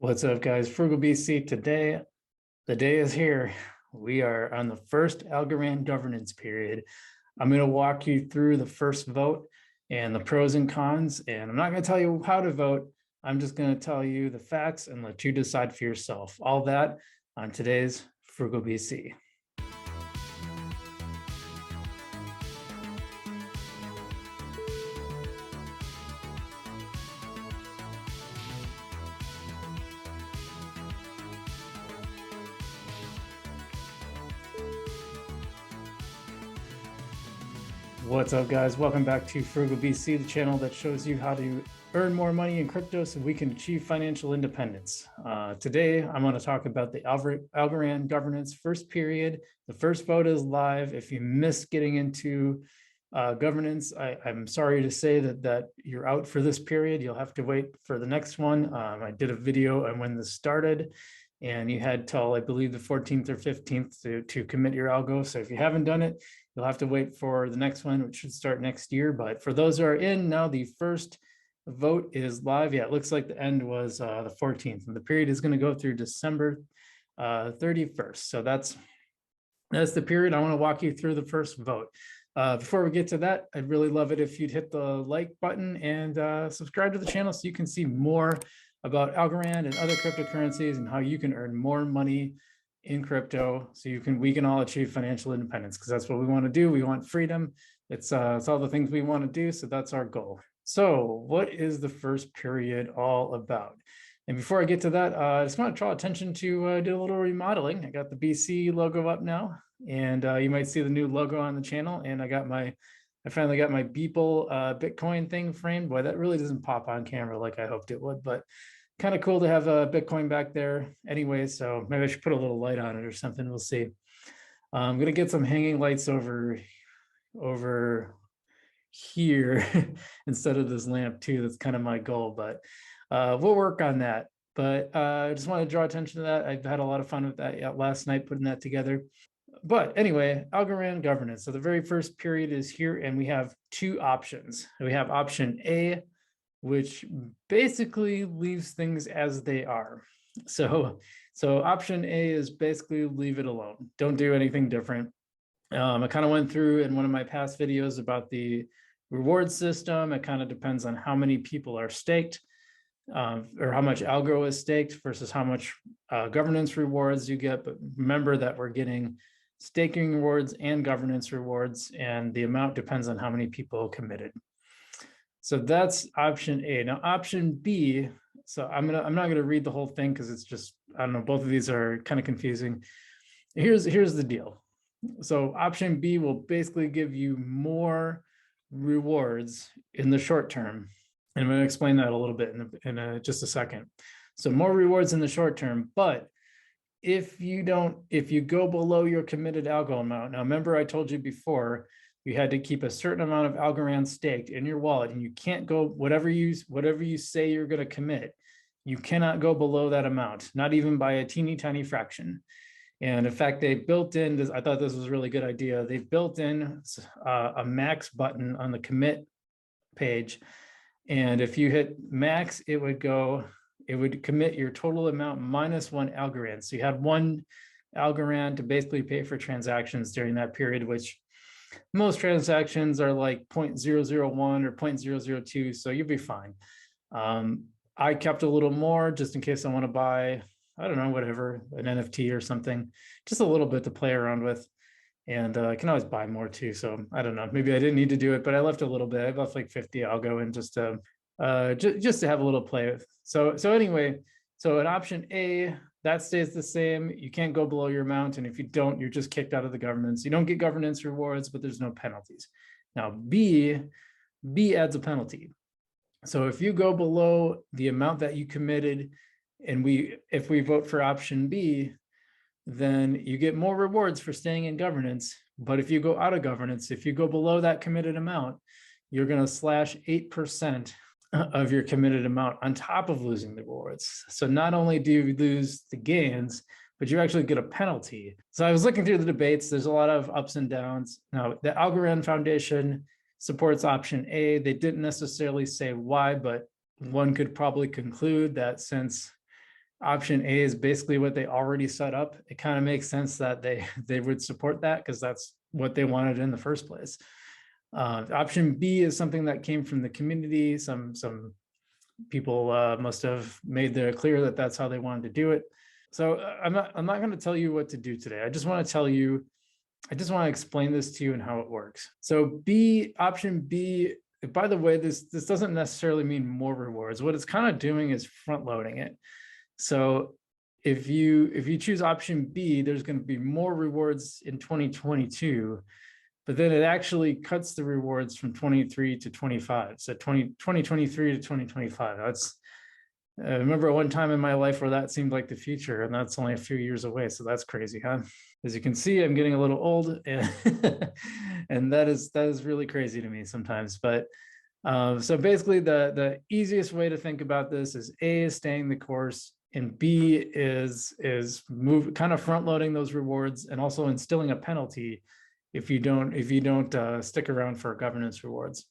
What's up, guys? Frugal BC. Today, the day is here. We are on the first Algorand governance period. I'm going to walk you through the first vote and the pros and cons, and I'm not going to tell you how to vote. I'm just going to tell you the facts and let you decide for yourself. All that on today's Frugal BC. What's up, guys? Welcome back to Frugal BC, the channel that shows you how to earn more money in crypto so we can achieve financial independence. Today, I'm going to talk about the Algorand governance first period. The first vote is live. If you missed getting into governance, I'm sorry to say that you're out for this period. You'll have to wait for the next one. I did a video on when this started, and you had till, I believe, the 14th or 15th to commit your algo. So if you haven't done it, you'll have to wait for the next one, which should start next year. But for those who are in now, the first vote is live. Yeah, it looks like the end was the 14th, and the period is going to go through December 31st. So that's the period. I want to walk you through the first vote. Before we get to that, I'd really love it if you'd hit the like button and subscribe to the channel so you can see more about Algorand and other cryptocurrencies and how you can earn more money in crypto so we can all achieve financial independence, because that's what we want to do. We want freedom. It's all the things we want to do. So that's our goal. So what is the first period all about? And before I get to that, I just want to draw attention to do a little remodeling. I got the BC logo up now, and you might see the new logo on the channel. And I finally got my Beeple Bitcoin thing framed. Boy, that really doesn't pop on camera like I hoped it would, but kind of cool to have a Bitcoin back there anyway. So maybe I should put a little light on it or something. We'll see. I'm going to get some hanging lights over here instead of this lamp too. That's kind of my goal, but we'll work on that. But I just want to draw attention to that. I've had a lot of fun with that last night, putting that together. But anyway, Algorand governance. So the very first period is here, and we have two options. We have option A, which basically leaves things as they are. So option A is basically leave it alone. Don't do anything different. I kind of went through in one of my past videos about the reward system. It kind of depends on how many people are staked, or how much algo is staked versus how much governance rewards you get. But remember that we're getting staking rewards and governance rewards, and the amount depends on how many people committed. So that's option A. Now option B, so I'm not gonna read the whole thing because it's just, I don't know, both of these are kind of confusing. Here's the deal. So option B will basically give you more rewards in the short term. And I'm going to explain that a little bit in just a second. So more rewards in the short term, but if you go below your committed algo amount, now remember I told you before, you had to keep a certain amount of Algorand staked in your wallet, and you can't go whatever you say you're going to commit. You cannot go below that amount, not even by a teeny tiny fraction. And in fact, they built in this. I thought this was a really good idea. They built in a max button on the commit page, and if you hit max, it would commit your total amount minus one Algorand. So you had one Algorand to basically pay for transactions during that period, which most transactions are like 0.001 or 0.002, so you'll be fine. I kept a little more just in case I want to buy, I don't know, whatever, an NFT or something, just a little bit to play around with. And I can always buy more too. So I don't know, maybe I didn't need to do it, but I left a little bit. I left like 50 algo in just to have a little play with. So anyway, so in option A, that stays the same. You can't go below your amount. And if you don't, you're just kicked out of the governance. You don't get governance rewards, but there's no penalties. Now B adds a penalty. So if you go below the amount that you committed, and if we vote for option B, then you get more rewards for staying in governance. But if you go out of governance, if you go below that committed amount, you're going to slash 8% of your committed amount on top of losing the rewards. So not only do you lose the gains, but you actually get a penalty. So I was looking through the debates. There's a lot of ups and downs. Now, the Algorand Foundation supports option A. They didn't necessarily say why, but one could probably conclude that since Option A is basically what they already set up. It kind of makes sense that they would support that because that's what they wanted in the first place. Option B is something that came from the community. Some people must have made it clear that that's how they wanted to do it. So I'm not going to tell you what to do today. I just want to explain this to you and how it works. So option B, by the way, this doesn't necessarily mean more rewards. What it's kind of doing is front loading it. So if you choose option B, there's going to be more rewards in 2022, but then it actually cuts the rewards from 23 to 25. So 2023 to 2025. I remember one time in my life where that seemed like the future, and that's only a few years away. So that's crazy, huh? As you can see, I'm getting a little old, and that is really crazy to me sometimes. But so basically, the easiest way to think about this is A is staying the course, and B is kind of front loading those rewards and also instilling a penalty if you don't stick around for governance rewards.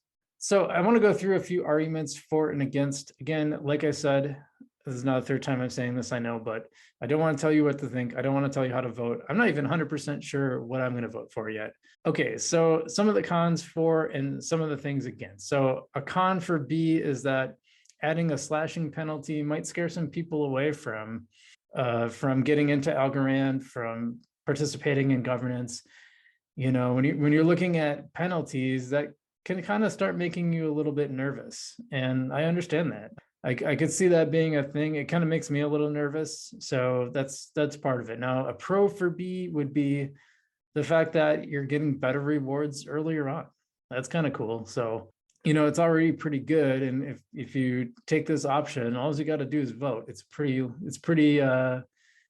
So I want to go through a few arguments for and against. Again, like I said, this is not the third time I'm saying this, I know, but I don't want to tell you what to think. I don't want to tell you how to vote. I'm not even 100% sure what I'm going to vote for yet. Okay, so some of the cons for and some of the things against. So a con for B is that adding a slashing penalty might scare some people away from getting into Algorand, from participating in governance. You know, when you're looking at penalties, that can kind of start making you a little bit nervous. And I understand that. I could see that being a thing. It kind of makes me a little nervous. So that's part of it. Now, a pro for B would be the fact that you're getting better rewards earlier on. That's kind of cool. So, you know, it's already pretty good. And if you take this option, all you got to do is vote. It's pretty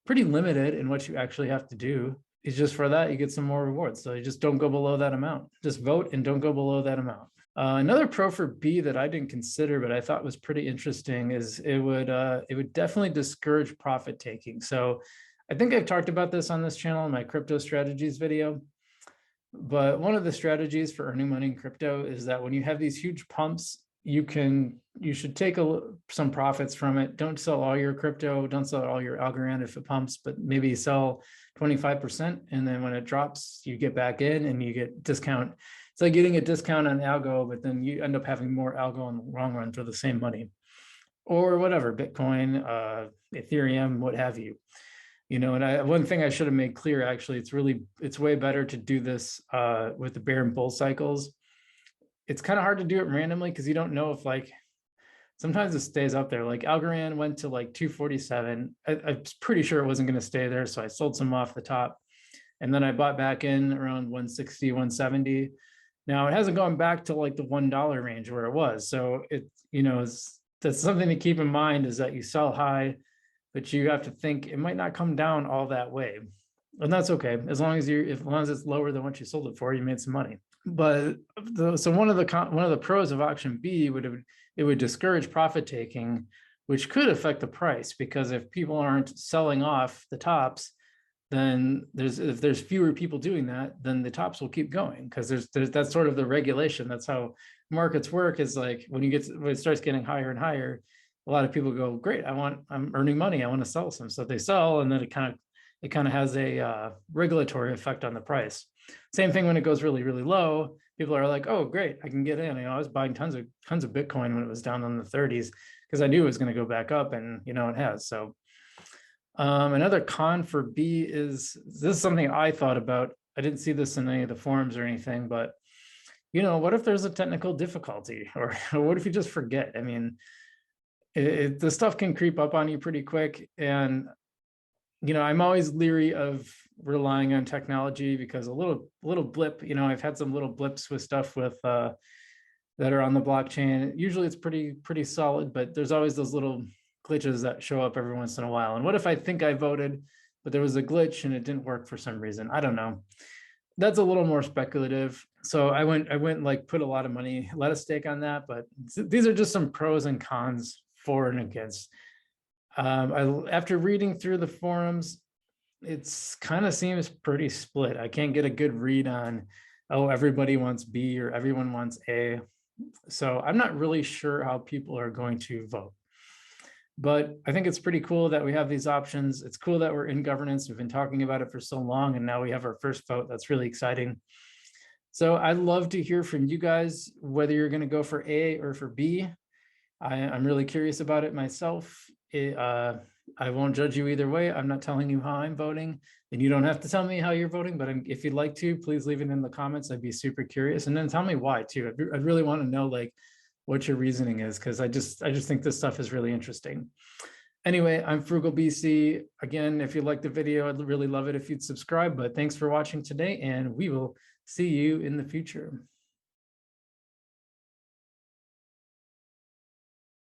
limited in what you actually have to do. It's just for that, you get some more rewards. So you just don't go below that amount. Just vote and don't go below that amount. Another pro for B that I didn't consider, but I thought was pretty interesting, is it would definitely discourage profit taking. So I think I've talked about this on this channel in my crypto strategies video. But one of the strategies for earning money in crypto is that when you have these huge pumps, you should take some profits from it. Don't sell all your crypto, don't sell all your Algorand if it pumps, but maybe sell 25%. And then when it drops, you get back in and you get discount. It's like getting a discount on algo, but then you end up having more algo in the long run for the same money, or whatever, Bitcoin, Ethereum, what have you. You know, and one thing I should have made clear, actually, it's way better to do this with the bear and bull cycles. It's kind of hard to do it randomly because you don't know if, like, sometimes it stays up there. Like Algorand went to like 247. I was pretty sure it wasn't going to stay there. So I sold some off the top, and then I bought back in around 160, 170. Now it hasn't gone back to like the $1 range where it was. So that's something to keep in mind, is that you sell high, but you have to think it might not come down all that way. And that's okay. As long as it's lower than what you sold it for, you made some money. But so one of the pros of option B would discourage profit taking, which could affect the price, because if people aren't selling off the tops, then if there's fewer people doing that, then the tops will keep going, because there's that's sort of the regulation. That's how markets work, is like when it starts getting higher and higher, a lot of people go, great, I'm earning money, I want to sell some. So they sell, and then it kind of has a regulatory effect on the price. Same thing when it goes really, really low. People are like, oh, great, I can get in. I was buying tons of Bitcoin when it was down in the 30s because I knew it was going to go back up, and it has. So another con for B is, this is something I thought about. I didn't see this in any of the forums or anything, but what if there's a technical difficulty, or what if you just forget? I mean, the stuff can creep up on you pretty quick, and I'm always leery of relying on technology, because a little blip, I've had some little blips with stuff that are on the blockchain. Usually it's pretty solid, but there's always those little glitches that show up every once in a while. And what if I think I voted, but there was a glitch and it didn't work for some reason? I don't know. That's a little more speculative. So I went like put a lot of money, let a stake on that. But these are just some pros and cons for and against. After reading through the forums, it's kind of seems pretty split. I can't get a good read on, oh, everybody wants B or everyone wants A. So I'm not really sure how people are going to vote. But I think it's pretty cool that we have these options. It's cool that we're in governance. We've been talking about it for so long, and now we have our first vote. That's really exciting. So I'd love to hear from you guys, whether you're going to go for A or for B. I'm really curious about it myself. I won't judge you either way. I'm not telling you how I'm voting, and you don't have to tell me how you're voting, but if you'd like to, please leave it in the comments. I'd be super curious. And then tell me why too. I'd really want to know like what your reasoning is, because I just think this stuff is really interesting. Anyway, I'm Frugal BC. Again, if you liked the video, I'd really love it if you'd subscribe, but thanks for watching today, and we will see you in the future.